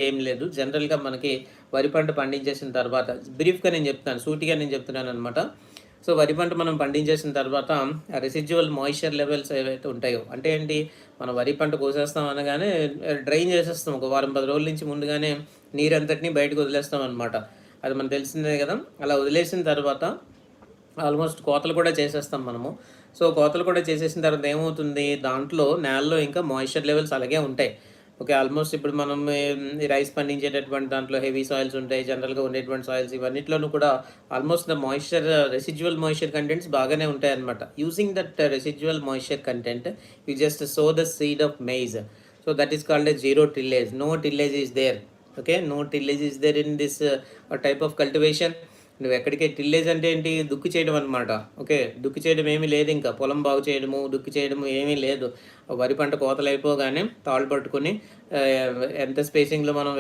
ఏం లేదు. జనరల్‌గా మనకి వరి పంట పండించేసిన తర్వాత బ్రీఫ్‌గా నేను చెప్తాను. సూటిగా నేను చెప్తున్నాననమాట. సో, వరి పంట మనం పండించేసిన తర్వాత రెసిడ్యువల్ మాయిశ్చర్ లెవెల్స్ ఏవైతే ఉంటాయో అంటే ఏంటి, మనం వరి పంట కోసేస్తాం అనగానే డ్రైన్ చేసేస్తాం. ఒక వారం, 10 రోజుల నుంచి ముందుగానే నీరంతటిని బయటకి వదిలేస్తామనమాట. అది మనకు తెలిసిందే గదా! అలా వదిలేసిన తర్వాత ఆల్మోస్ట్ కోతలు కూడా చేసేస్తాం మనము. సో, కోతలు కూడా చేసేసిన తర్వాత ఏమవుతుంది, దాంట్లో నేలలో ఇంకా మాయిశ్చర్ లెవెల్స్ అలాగే ఉంటాయి. ఓకే. ఆల్మోస్ట్ ఇప్పుడు మనం ఈ రైస్ పండించేటటువంటి దాంట్లో హెవీ సాయిల్స్ ఉంటాయి. జనరల్‌గా ఉండేటువంటి సాయిల్స్ ఇవన్నిట్లోనూ కూడా almost the moisture residual moisture contents బాగానే ఉంటాయన్నమాట. Using that residual moisture content you just sow the seed of maize. So, that is called as zero tillage. No tillage is there. Okay. No tillage is there in this type of cultivation. నువ్వెక్కడికి tillage అంటే ఏంటి? దుక్కి చేయడం అనమాట. Okay. దుక్కి చేయడం ఏమీ లేదింక. పొలం బాగు చేయడము, దుక్కి చేయడము ఏమీ లేదు. వరి పంట కోతలయిపోగానే తాళ్ళు పట్టుకొని ఎంత స్పేసింగ్‌లో మనం